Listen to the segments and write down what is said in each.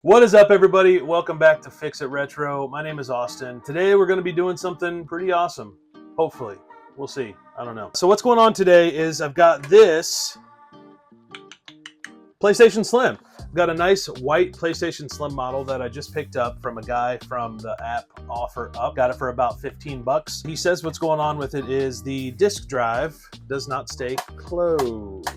What is up, everybody? Welcome back to Fix It Retro. My name is Austin. Today we're going to be doing something pretty awesome. Hopefully. We'll see. I don't know. So what's going on today is I've got this PlayStation Slim. I've got a nice white PlayStation Slim model that I just picked up from a guy from the app OfferUp. Got it for about 15 bucks. He says what's going on with it is the disk drive does not stay closed,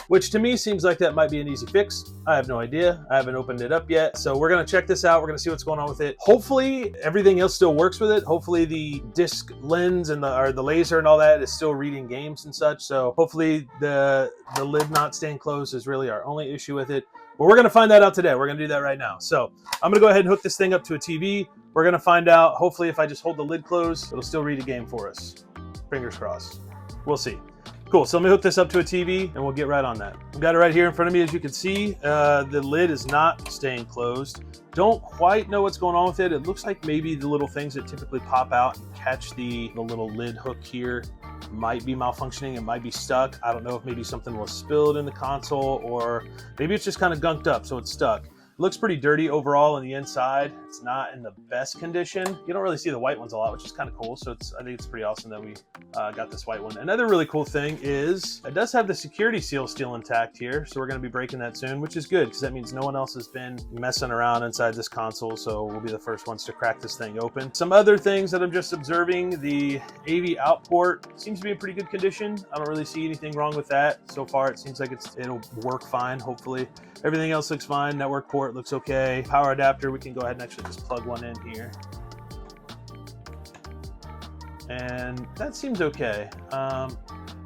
which to me seems like that might be an easy fix. I have no idea. I haven't opened it up yet. So we're going to check this out. We're going to see what's going on with it. Hopefully everything else still works with it. Hopefully the disc lens and the laser and all that is still reading games and such. So hopefully the lid not staying closed is really our only issue with it. But we're going to find that out today. We're going to do that right now. So I'm going to go ahead and hook this thing up to a TV. We're going to find out, hopefully if I just hold the lid closed, it'll still read a game for us. Fingers crossed. We'll see. Cool, so let me hook this up to a TV and we'll get right on that. I've got it right here in front of me, as you can see. The lid is not staying closed. Don't quite know what's going on with it. It looks like maybe the little things that typically pop out and catch the little lid hook here might be malfunctioning. It might be stuck. I don't know if maybe something was spilled in the console or maybe it's just kind of gunked up, so it's stuck. It looks pretty dirty overall on the inside. It's not in the best condition. You don't really see the white ones a lot, which is kind of cool. So I think it's pretty awesome that we got this white one. Another really cool thing is it does have the security seal still intact here. So we're going to be breaking that soon, which is good because that means no one else has been messing around inside this console. So we'll be the first ones to crack this thing open. Some other things that I'm just observing, the AV out port seems to be in pretty good condition. I don't really see anything wrong with that. So far, it seems like it'll work fine, hopefully. Everything else looks fine. Network port looks okay. Power adapter, we can go ahead and actually just plug one in here. And that seems okay.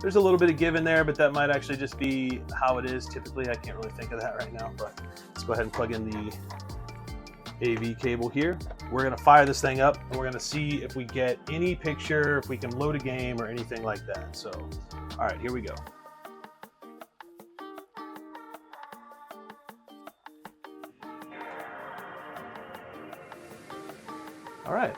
There's a little bit of give in there, but that might actually just be how it is typically. I can't really think of that right now, but let's go ahead and plug in the AV cable here. We're gonna fire this thing up and we're gonna see if we get any picture, if we can load a game or anything like that. So, all right, here we go. All right.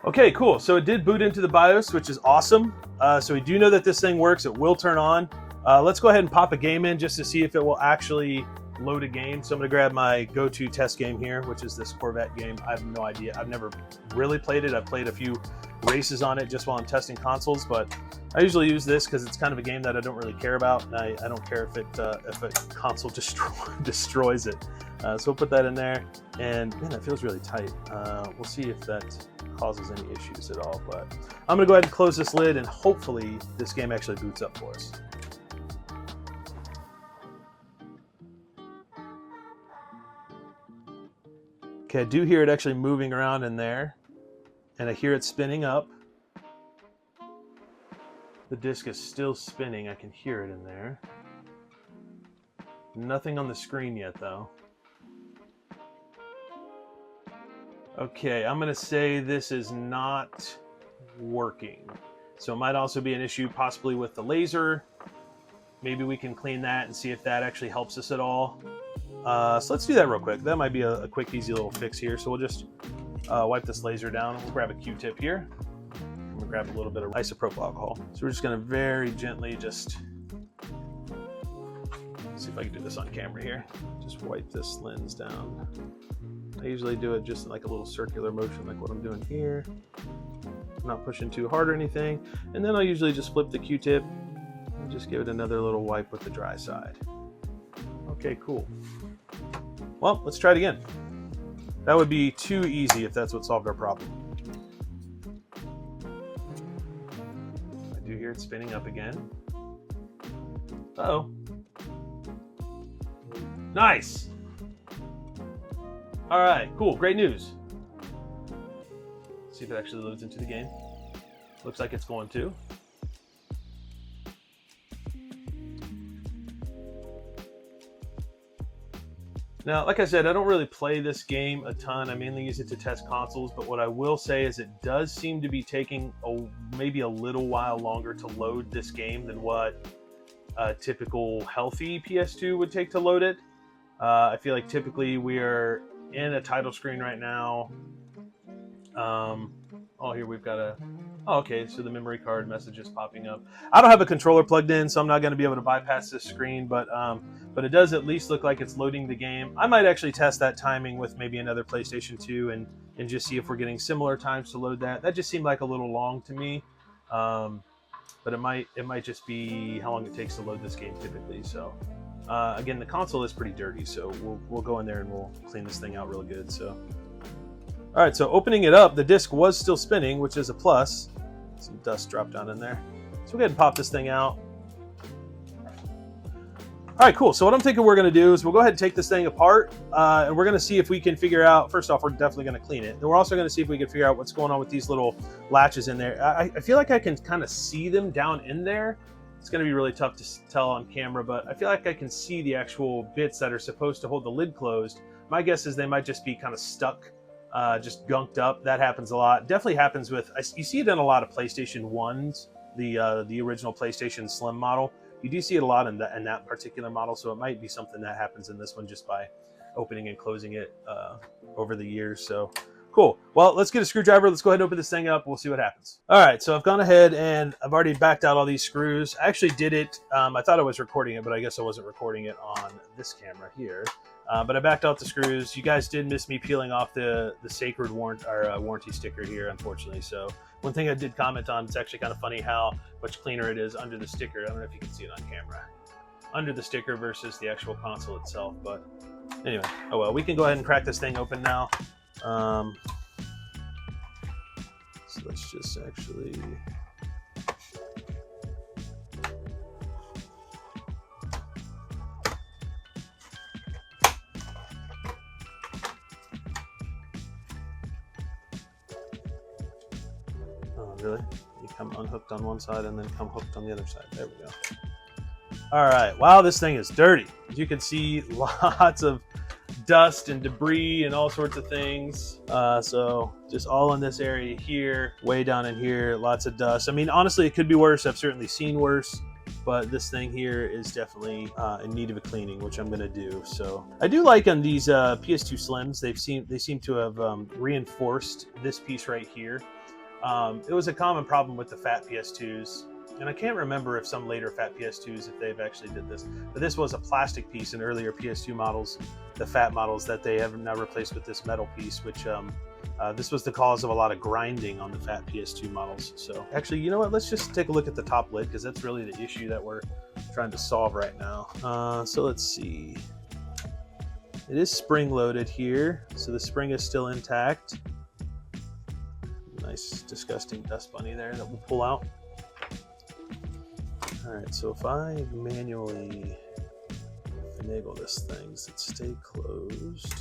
Okay, cool. So it did boot into the BIOS, which is awesome. So we do know that this thing works. It will turn on. Let's go ahead and pop a game in just to see if it will actually load a game. So I'm going to grab my go-to test game here, which is this Corvette game. I have no idea. I've never really played it. I've played a few races on it just while I'm testing consoles, but I usually use this because it's kind of a game that I don't really care about. I don't care if a console destroys it. So we'll put that in there, and man, that feels really tight. We'll see if that causes any issues at all, but I'm gonna go ahead and close this lid and hopefully this game actually boots up for us. Okay, I do hear it actually moving around in there, and I hear it spinning up. The disc is still spinning. I can hear it in there. Nothing on the screen yet, though. Okay, I'm going to say this is not working. So it might also be an issue possibly with the laser. Maybe we can clean that and see if that actually helps us at all. So let's do that real quick. That might be a quick, easy little fix here. So we'll just wipe this laser down. We'll grab a Q-tip here. We'll grab a little bit of isopropyl alcohol. So we're just going to very gently just see if I can do this on camera here. Just wipe this lens down. I usually do it just in like a little circular motion, like what I'm doing here. I'm not pushing too hard or anything. And then I'll usually just flip the Q-tip and just give it another little wipe with the dry side. Okay, cool. Well, let's try it again. That would be too easy if that's what solved our problem. I do hear it spinning up again. Uh-oh. Nice. All right, cool, great news. Let's see if it actually loads into the game. Looks like it's going to. Now, like I said, I don't really play this game a ton. I mainly use it to test consoles, but what I will say is it does seem to be taking maybe a little while longer to load this game than what a typical healthy PS2 would take to load it. I feel like typically we are in a title screen right now. Oh, here we've got a Oh, okay, so the memory card message is popping up. I don't have a controller plugged in, so I'm not going to be able to bypass this screen, but it does at least look like it's loading the game. I might actually test that timing with maybe another PlayStation 2 and just see if we're getting similar times to load that. That just seemed like a little long to me, but it might just be how long it takes to load this game typically. So again, the console is pretty dirty, so we'll go in there and we'll clean this thing out real good. So. All right, so opening it up, the disc was still spinning, which is a plus. Some dust dropped down in there. So we'll go ahead and pop this thing out. All right, cool. So what I'm thinking we're going to do is we'll go ahead and take this thing apart, and we're going to see if we can figure out, first off, we're definitely going to clean it. Then we're also going to see if we can figure out what's going on with these little latches in there. I feel like I can kind of see them down in there. It's going to be really tough to tell on camera, but I feel like I can see the actual bits that are supposed to hold the lid closed. My guess is they might just be kind of stuck. Just gunked up. That happens a lot. Definitely happens with, you see it in a lot of PlayStation 1s, the original PlayStation Slim model. You do see it a lot in that particular model, so it might be something that happens in this one just by opening and closing it over the years. So cool. Well, let's get a screwdriver. Let's go ahead and open this thing up. We'll see what happens. All right, so I've gone ahead and I've already backed out all these screws. I actually did it. I thought I was recording it, but I guess I wasn't recording it on this camera here. But I backed out the screws. You guys did miss me peeling off the sacred warranty sticker here, unfortunately. So one thing I did comment on, it's actually kind of funny how much cleaner it is under the sticker. I don't know if you can see it on camera. Under the sticker versus the actual console itself. But anyway, oh well, we can go ahead and crack this thing open now. So let's just actually... Really? You come unhooked on one side and then come hooked on the other side. There we go. All right. Wow, this thing is dirty. As you can see, lots of dust and debris and all sorts of things. So just all in this area here, way down in here, lots of dust. I mean, honestly, it could be worse. I've certainly seen worse, but this thing here is definitely in need of a cleaning, which I'm going to do. So I do like on these PS2 Slims, they seem to have reinforced this piece right here. It was a common problem with the fat PS2s, and I can't remember if some later fat PS2s, if they've actually did this, but this was a plastic piece in earlier PS2 models, the fat models, that they have now replaced with this metal piece, which this was the cause of a lot of grinding on the fat PS2 models. So actually, you know what, let's just take a look at the top lid, because that's really the issue that we're trying to solve right now. So let's see. It is spring loaded here, so the spring is still intact. Nice disgusting dust bunny there that we'll pull out. All right, so if I manually finagle this thing, does it stay closed?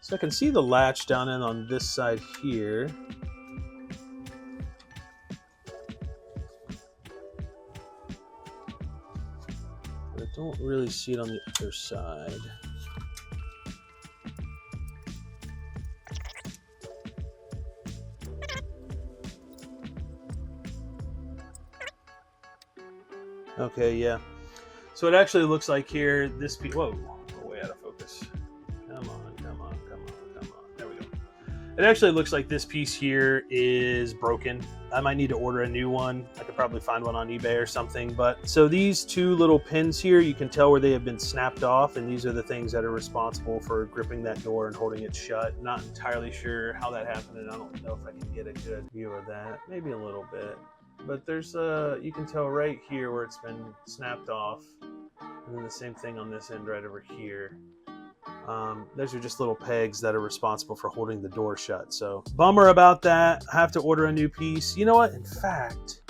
So I can see the latch down in on this side here. I don't really see it on the other side. Okay, yeah. So it actually looks like here, this piece, whoa, we're way out of focus. Come on, come on, come on, come on. There we go. It actually looks like this piece here is broken. I might need to order a new one. I could probably find one on eBay or something. But so these two little pins here, you can tell where they have been snapped off, and these are the things that are responsible for gripping that door and holding it shut. Not entirely sure how that happened, and I don't know if I can get a good view of that. Maybe a little bit. But there's you can tell right here where it's been snapped off, and then the same thing on this end right over here. Those are just little pegs that are responsible for holding the door shut. So bummer about that. I have to order a new piece. You know what? In fact,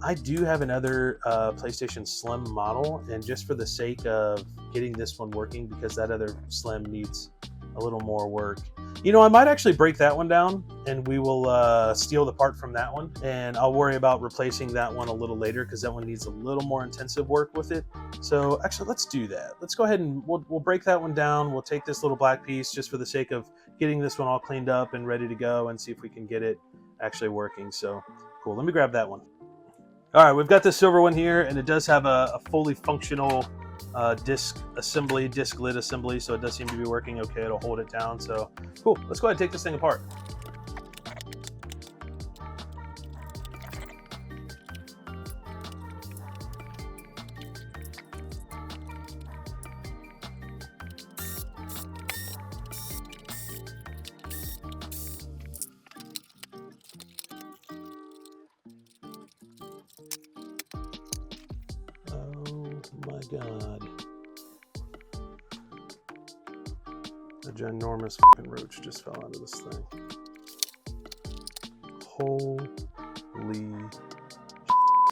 I do have another PlayStation Slim model, and just for the sake of getting this one working, because that other Slim needs a little more work. You know, I might actually break that one down, and we will steal the part from that one, and I'll worry about replacing that one a little later, because that one needs a little more intensive work with it. So actually, let's do that. Let's go ahead and we'll break that one down. We'll take this little black piece just for the sake of getting this one all cleaned up and ready to go, and see if we can get it actually working. So cool. Let me grab that one. All right, we've got the silver one here, and it does have a fully functional disc assembly, disc lid assembly, so it does seem to be working okay. It'll hold it down, so cool. Let's go ahead and take this thing apart. My God. A ginormous fucking roach just fell out of this thing. Holy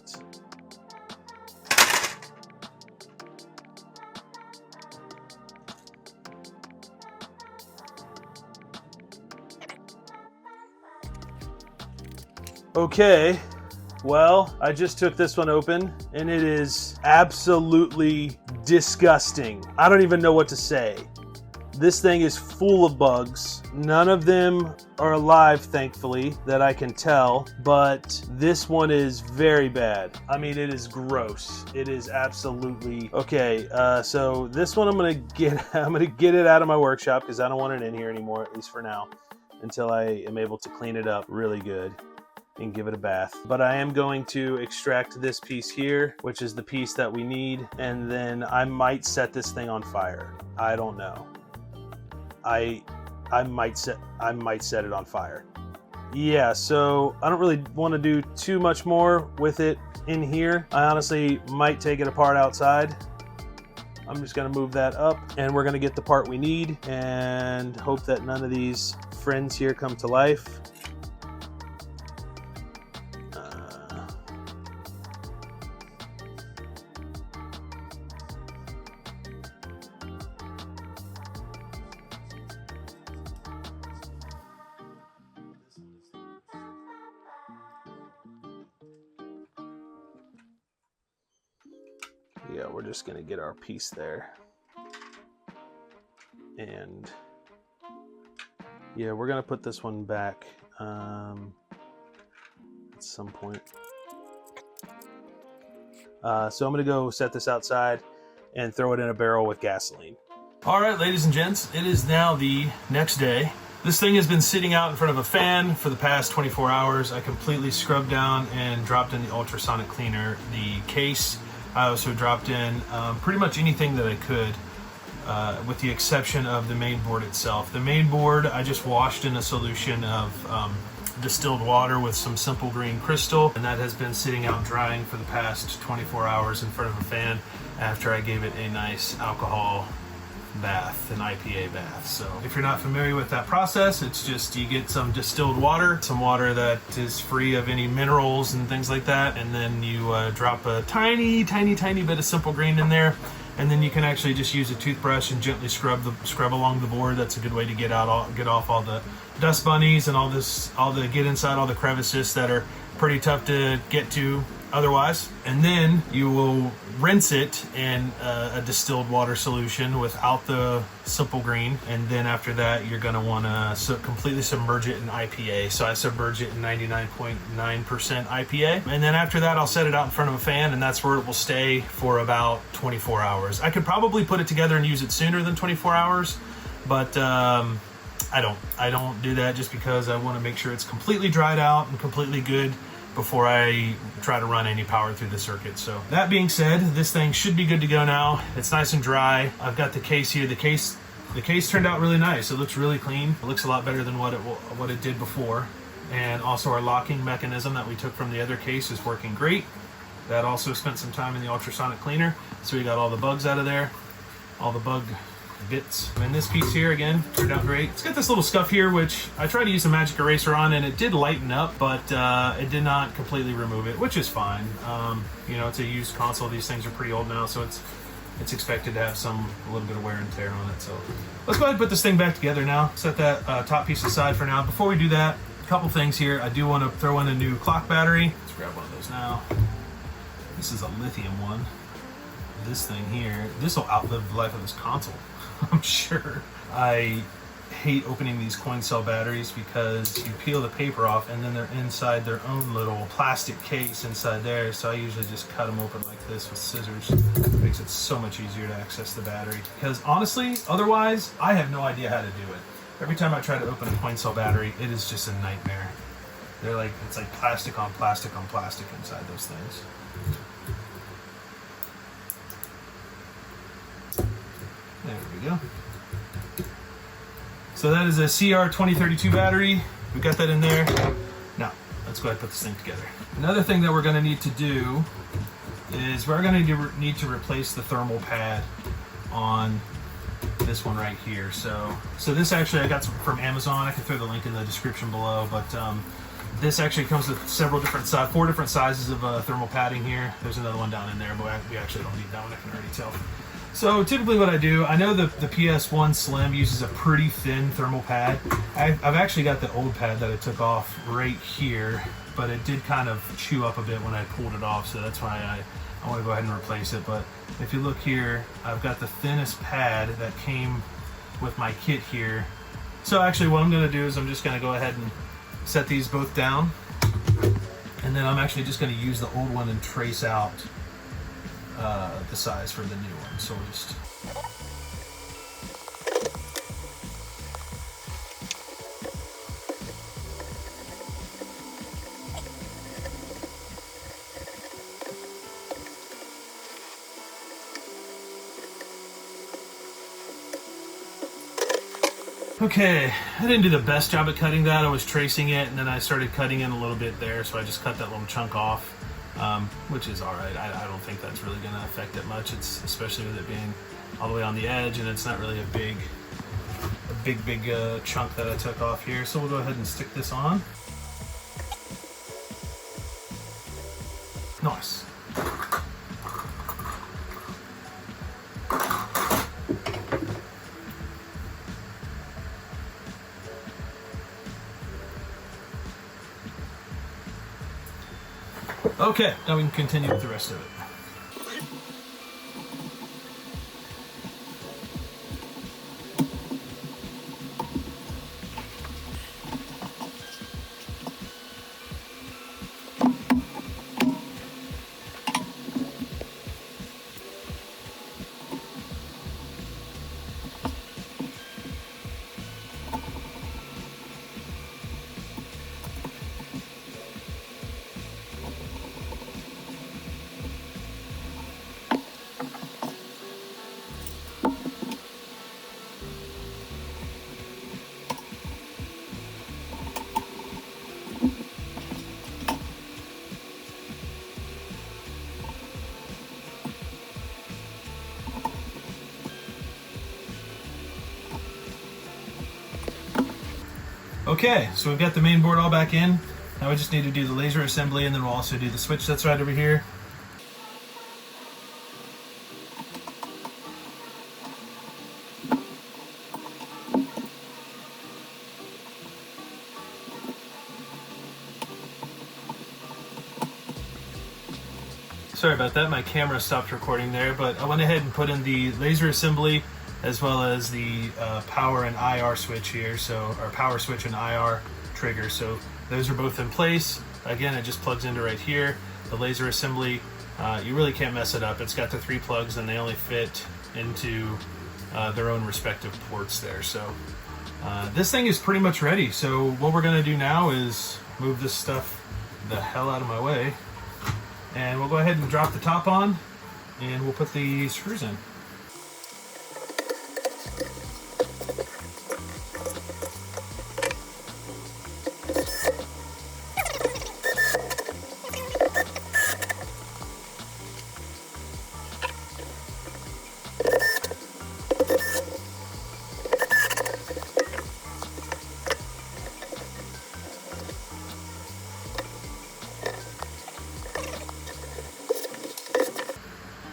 shit. Okay. Well, I just took this one open and it is absolutely disgusting. I don't even know what to say. This thing is full of bugs. None of them are alive, thankfully, that I can tell, but this one is very bad. I mean, it is gross. It is absolutely okay. So this one I'm gonna get it out of my workshop because I don't want it in here anymore, at least for now, until I am able to clean it up really good and give it a bath. But I am going to extract this piece here, which is the piece that we need, and then I might set this thing on fire. I don't know. I might set it on fire. Yeah, so I don't really want to do too much more with it in here. I honestly might take it apart outside. I'm just gonna move that up and we're gonna get the part we need and hope that none of these friends here come to life. Yeah, we're just gonna get our piece there. And yeah, we're gonna put this one back at some point. So I'm gonna go set this outside and throw it in a barrel with gasoline. All right, ladies and gents, it is now the next day. This thing has been sitting out in front of a fan for the past 24 hours. I completely scrubbed down and dropped in the ultrasonic cleaner, the case. I also dropped in pretty much anything that I could, with the exception of the main board itself. The main board I just washed in a solution of distilled water with some simple green crystal, and that has been sitting out drying for the past 24 hours in front of a fan after I gave it a nice alcohol bath, an IPA bath. So if you're not familiar with that process, it's just you get some distilled water, some water that is free of any minerals and things like that, and then you drop a tiny bit of simple green in there, and then you can actually just use a toothbrush and gently scrub along the board. That's a good way to get off all the dust bunnies and get inside all the crevices that are pretty tough to get to otherwise. And then you will rinse it in a distilled water solution without the simple green, and then after that you're going to want to completely submerge it in IPA. So I submerge it in 99.9% IPA, and then after that I'll set it out in front of a fan, and that's where it will stay for about 24 hours. I could probably put it together and use it sooner than 24 hours, but I don't do that just because I want to make sure it's completely dried out and completely good before I try to run any power through the circuit. So that being said, this thing should be good to go now. It's nice and dry. I've got the case here. The case turned out really nice. It looks really clean. It looks a lot better than what it did before. And also our locking mechanism that we took from the other case is working great. That also spent some time in the ultrasonic cleaner. So we got all the bugs out of there, all the bug bits. And this piece here, again, turned out great. It's got this little scuff here, which I tried to use a magic eraser on, and it did lighten up, but it did not completely remove it, which is fine. You know, it's a used console. These things are pretty old now, so it's expected to have a little bit of wear and tear on it. So let's go ahead and put this thing back together now. Set that top piece aside for now. Before we do that, a couple things here. I do want to throw in a new clock battery. Let's grab one of those now. This is a lithium one. This thing here, this will outlive the life of this console. I'm sure. I hate opening these coin cell batteries because you peel the paper off and then they're inside their own little plastic case inside there. So I usually just cut them open like this with scissors. It makes it so much easier to access the battery. Because honestly, otherwise, I have no idea how to do it. Every time I try to open a coin cell battery, it is just a nightmare. They're like, it's like plastic on plastic on plastic inside those things. There we go. So that is a CR2032 battery. We've got that in there. Now, let's go ahead and put this thing together. Another thing that we're going to need to do is we're going to need to replace the thermal pad on this one right here. So this actually I got from Amazon. I can throw the link in the description below, but this actually comes with several different four different sizes of thermal padding here. There's another one down in there, but we actually don't need that one, I can already tell. So typically what I do, I know the PS2 Slim uses a pretty thin thermal pad. I've actually got the old pad that I took off right here, but it did kind of chew up a bit when I pulled it off, so that's why I want to go ahead and replace it. But if you look here, I've got the thinnest pad that came with my kit here. So actually what I'm going to do is I'm just going to go ahead and set these both down, and then I'm actually just going to use the old one and trace out the size for the new one. So we'll just okay, I didn't do the best job at cutting that. I was tracing it and then I started cutting in a little bit there, so I just cut that little chunk off, which is alright. I don't think that's really going to affect it much. It's especially with it being all the way on the edge, and it's not really a big chunk that I took off here. So we'll go ahead and stick this on. Nice. Okay, now we can continue with the rest of it. Okay, so we've got the main board all back in. Now we just need to do the laser assembly, and then we'll also do the switch that's right over here. Sorry about that, my camera stopped recording there, but I went ahead and put in the laser assembly as well as the power and IR switch here, so our power switch and IR trigger. So those are both in place. Again, it just plugs into right here. The laser assembly, you really can't mess it up. It's got the 3 plugs and they only fit into their own respective ports there. So this thing is pretty much ready. So what we're gonna do now is move this stuff the hell out of my way, and we'll go ahead and drop the top on, and we'll put the screws in.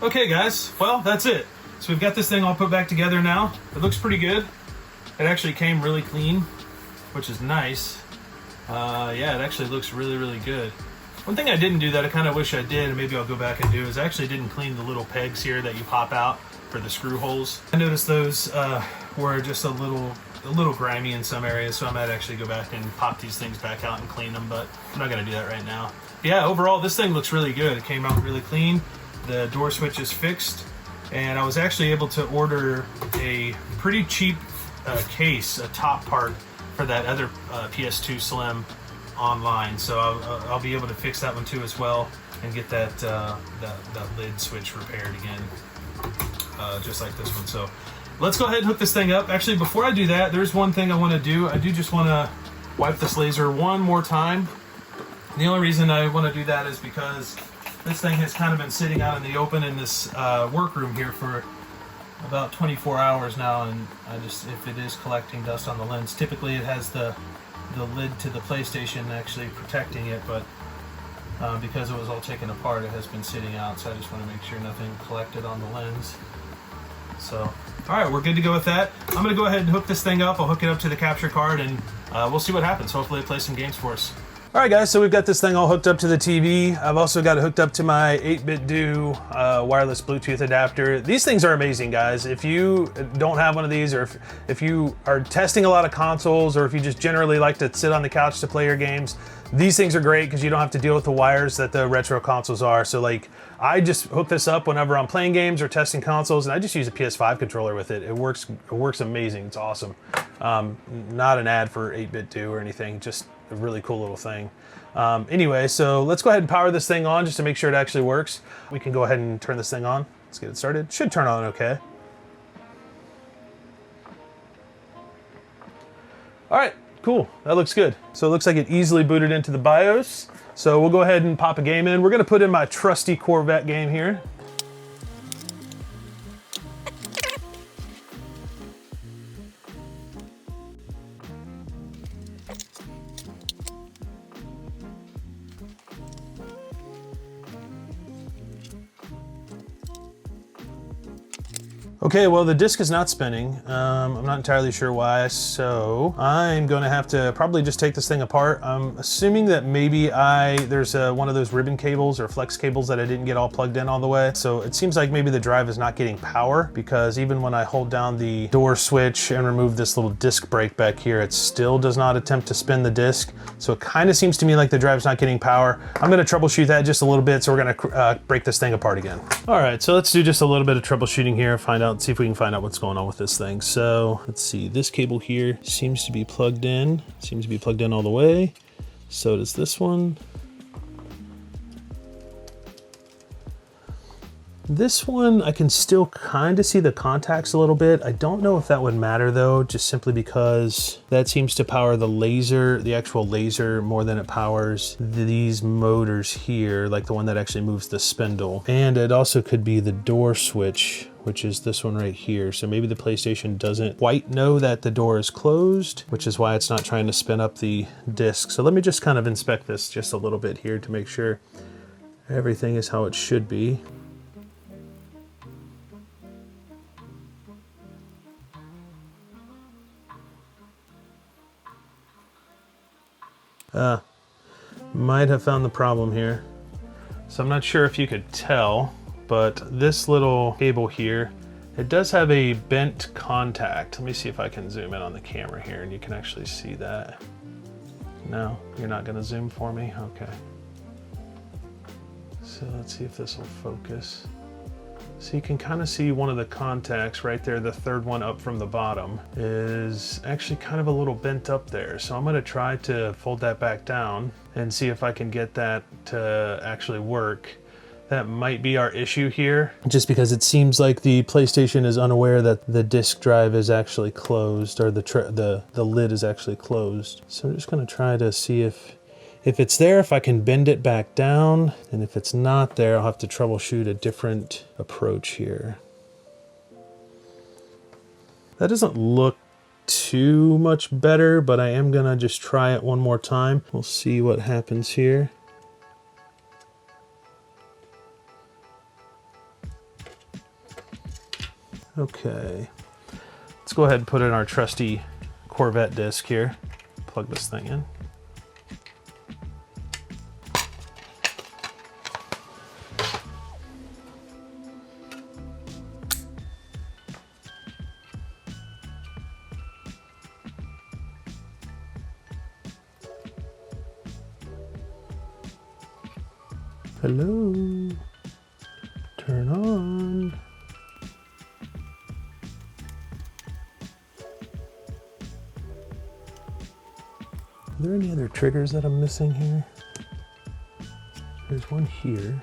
Okay guys, well that's it. So we've got this thing all put back together now. It looks pretty good. It actually came really clean, which is nice. Yeah, it actually looks really good. One thing I didn't do that I kind of wish I did, and maybe I'll go back and do, is I actually didn't clean the little pegs here that you pop out for the screw holes. I noticed those were just a little a little grimy in some areas, so I might actually go back and pop these things back out and clean them, but I'm not gonna do that right now. Yeah, overall this thing looks really good. It came out really clean. The door switch is fixed, and I was actually able to order a pretty cheap case, a top part for that other PS2 Slim online, so I'll be able to fix that one too as well, and get that lid switch repaired again, just like this one. So let's go ahead and hook this thing up. Actually, before I do that, there's one thing I want to do. I do just want to wipe this laser one more time. The only reason I want to do that is because this thing has kind of been sitting out in the open in this workroom here for about 24 hours now, and if it is collecting dust on the lens, typically it has the lid to the PlayStation actually protecting it, but because it was all taken apart, it has been sitting out, so I just want to make sure nothing collected on the lens. So, all right, we're good to go with that. I'm going to go ahead and hook this thing up. I'll hook it up to the capture card, and we'll see what happens. Hopefully it plays some games for us. All right, guys, so we've got this thing all hooked up to the TV. I've also got it hooked up to my 8BitDo wireless Bluetooth adapter. These things are amazing, guys. If you don't have one of these, or if you are testing a lot of consoles, or if you just generally like to sit on the couch to play your games, these things are great because you don't have to deal with the wires that the retro consoles are. So like, I just hook this up whenever I'm playing games or testing consoles, and I just use a PS5 controller with it. It works amazing. It's awesome. Not an ad for 8BitDo or anything, just a really cool little thing. Anyway, so let's go ahead and power this thing on just to make sure it actually works. We can go ahead and turn this thing on. Let's get it started. Should turn on okay. All right, cool. That looks good. So it looks like it easily booted into the BIOS. So we'll go ahead and pop a game in. We're gonna put in my trusty Corvette game here. Okay, well, the disc is not spinning. I'm not entirely sure why, so I'm gonna have to probably just take this thing apart. I'm assuming that maybe there's one of those ribbon cables or flex cables that I didn't get all plugged in all the way. So it seems like maybe the drive is not getting power, because even when I hold down the door switch and remove this little disc brake back here, it still does not attempt to spin the disc. So it kind of seems to me like the drive's not getting power. I'm gonna troubleshoot that just a little bit, so we're gonna break this thing apart again. All right, so let's do just a little bit of troubleshooting here, see if we can find out what's going on with this thing. So let's see, this cable here seems to be plugged in, all the way. So does this one. This one, I can still kind of see the contacts a little bit. I don't know if that would matter though, just simply because that seems to power the laser, the actual laser, more than it powers these motors here, like the one that actually moves the spindle. And it also could be the door switch, which is this one right here. So maybe the PlayStation doesn't quite know that the door is closed, which is why it's not trying to spin up the disc. So let me just kind of inspect this just a little bit here to make sure everything is how it should be. Might have found the problem here. So I'm not sure if you could tell, but this little cable here, it does have a bent contact. Let me see if I can zoom in on the camera here and you can actually see that. No, you're not gonna zoom for me? Okay. So let's see if this will focus. So you can kind of see one of the contacts right there, the third one up from the bottom, is actually kind of a little bent up there. So I'm gonna try to fold that back down and see if I can get that to actually work. That might be our issue here, just because it seems like the PlayStation is unaware that the disk drive is actually closed, or the lid is actually closed. So I'm just gonna try to see if it's there, if I can bend it back down, and if it's not there, I'll have to troubleshoot a different approach here. That doesn't look too much better, but I am gonna just try it one more time. We'll see what happens here. Okay, let's go ahead and put in our trusty Corvette disc here. Plug this thing in. Hello. Turn on. Are there any other triggers that I'm missing here? There's one here.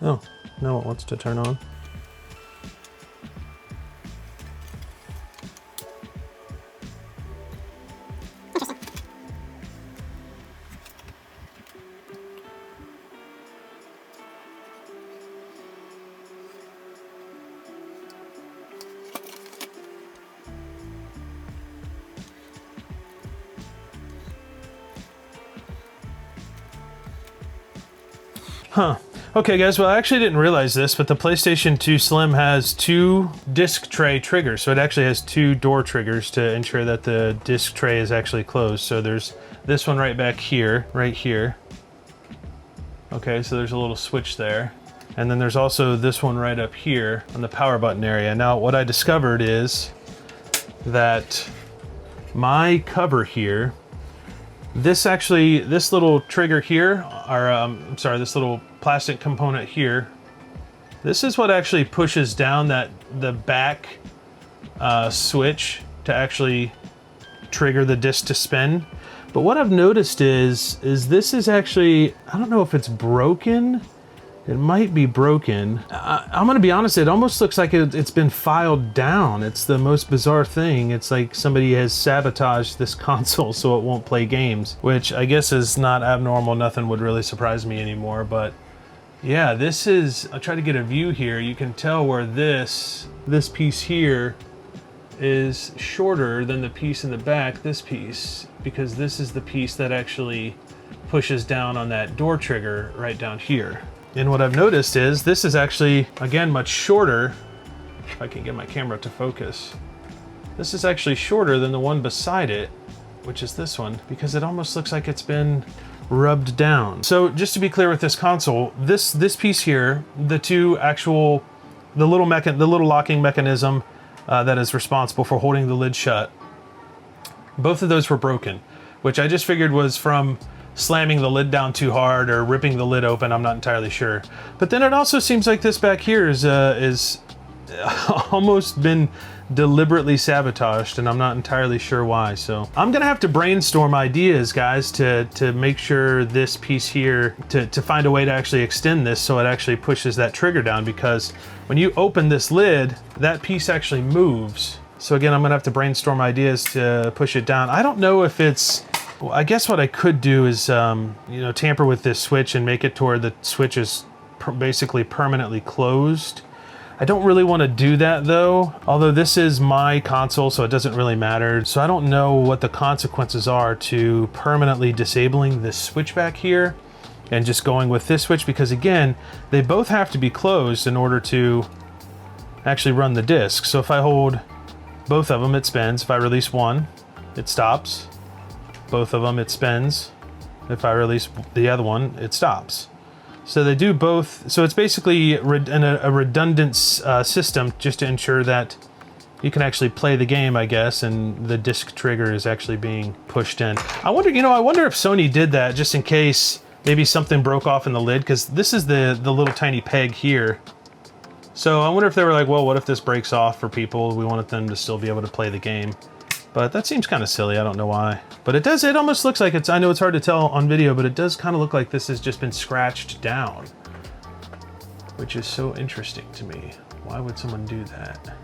Oh, now it wants to turn on. Huh. Okay guys, well I actually didn't realize this, but the PlayStation 2 Slim has 2 disc tray triggers. So it actually has 2 door triggers to ensure that the disc tray is actually closed. So there's this one right back here, right here. Okay, so there's a little switch there. And then there's also this one right up here on the power button area. Now what I discovered is that my cover here, this little trigger here, or I'm sorry, this little plastic component here, this is what actually pushes down the back switch to actually trigger the disc to spin. But what I've noticed is this is actually, I don't know if it's broken. It might be broken. I'm gonna be honest, it almost looks like it's been filed down. It's the most bizarre thing. It's like somebody has sabotaged this console so it won't play games, which I guess is not abnormal. Nothing would really surprise me anymore, but yeah, this is, I'll try to get a view here. You can tell where this piece here is shorter than the piece in the back, this piece, because this is the piece that actually pushes down on that door trigger right down here. And what I've noticed is this is actually, again, much shorter. If I can get my camera to focus. This is actually shorter than the one beside it, which is this one, because it almost looks like it's been rubbed down. So just to be clear with this console, this piece here, the little locking mechanism that is responsible for holding the lid shut, both of those were broken, which I just figured was from slamming the lid down too hard or ripping the lid open. I'm not entirely sure. But then it also seems like this back here is almost been deliberately sabotaged, and I'm not entirely sure why. So I'm gonna have to brainstorm ideas, guys, to make sure this piece here, to find a way to actually extend this so it actually pushes that trigger down, because when you open this lid, that piece actually moves. So again, I'm gonna have to brainstorm ideas to push it down. I don't know if it's, well, I guess what I could do is, tamper with this switch and make it to where the switch is basically permanently closed. I don't really want to do that though, although this is my console, so it doesn't really matter. So I don't know what the consequences are to permanently disabling this switch back here and just going with this switch, because again, they both have to be closed in order to actually run the disc. So if I hold both of them, it spins. If I release one, it stops. Both of them, it spins. If I release the other one, it stops. So they do both. So it's basically a redundant system just to ensure that you can actually play the game, I guess, and the disc trigger is actually being pushed in. I wonder if Sony did that just in case maybe something broke off in the lid, because this is the little tiny peg here. So I wonder if they were like, well, what if this breaks off for people? We wanted them to still be able to play the game. But that seems kind of silly. I don't know why. But it almost looks like it's, I know it's hard to tell on video, but it does kind of look like this has just been scratched down, which is so interesting to me. Why would someone do that?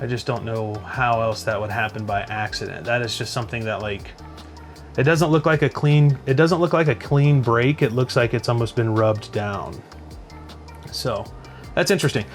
I just don't know how else that would happen by accident. That is just something that, like, it doesn't look like a clean break. It looks like it's almost been rubbed down. So that's interesting.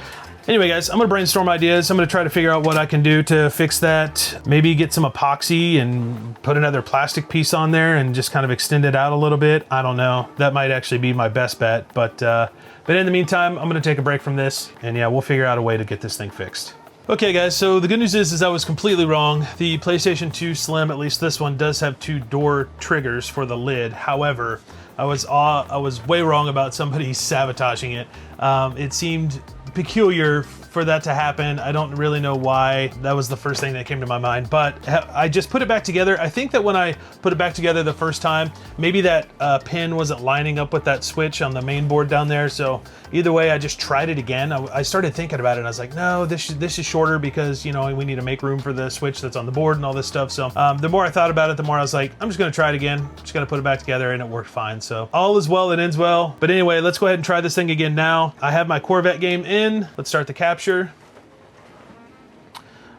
Anyway, guys, I'm gonna brainstorm ideas. I'm gonna try to figure out what I can do to fix that. Maybe get some epoxy and put another plastic piece on there and just kind of extend it out a little bit. I don't know. That might actually be my best bet. But in the meantime, I'm gonna take a break from this, and yeah, we'll figure out a way to get this thing fixed. Okay, guys, so the good news is I was completely wrong. The PlayStation 2 Slim, at least this one, does have 2 door triggers for the lid. However, I was way wrong about somebody sabotaging it. It seemed peculiar for that to happen. I don't really know why. That was the first thing that came to my mind, but I just put it back together. I think that when I put it back together the first time, maybe that pin wasn't lining up with that switch on the main board down there. So either way, I just tried it again. I started thinking about it and I was like, no, this is shorter because, you know, we need to make room for the switch that's on the board and all this stuff. So the more I thought about it, the more I was like, I'm just gonna try it again. Just gonna put it back together, and it worked fine. So all is well that ends well. But anyway, let's go ahead and try this thing again now. I have my Corvette game in. Let's start the capture.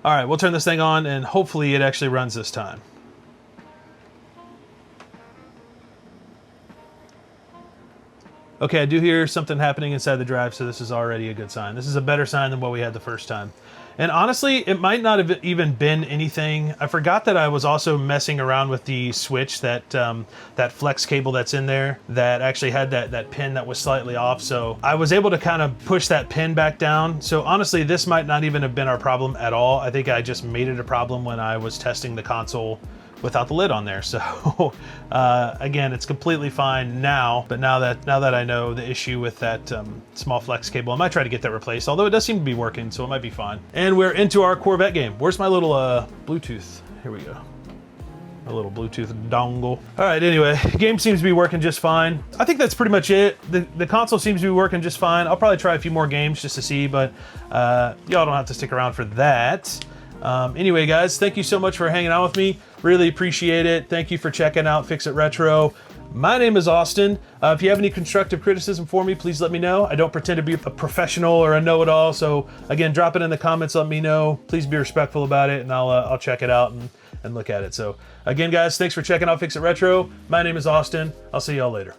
All right, we'll turn this thing on and hopefully it actually runs this time. Okay, I do hear something happening inside the drive, so this is already a good sign. This is a better sign than what we had the first time. And honestly, it might not have even been anything. I forgot that I was also messing around with the switch, that that flex cable that's in there, that actually had that pin that was slightly off. So I was able to kind of push that pin back down. So honestly, this might not even have been our problem at all. I think I just made it a problem when I was testing the console without the lid on there. So again, it's completely fine now, but now that I know the issue with that small flex cable, I might try to get that replaced, although it does seem to be working, so it might be fine. And we're into our Corvette game. Where's my little Bluetooth? Here we go. A little Bluetooth dongle. All right, anyway, game seems to be working just fine. I think that's pretty much it. The console seems to be working just fine. I'll probably try a few more games just to see, but y'all don't have to stick around for that. Anyway, guys, thank you so much for hanging out with me. Really appreciate it. Thank you for checking out Fix It Retro. My name is Austin. If you have any constructive criticism for me, please let me know. I don't pretend to be a professional or a know-it-all, so again, drop it in the comments, let me know. Please be respectful about it, and I'll check it out and look at it. So again, guys, thanks for checking out Fix It Retro. My name is Austin. I'll see y'all later.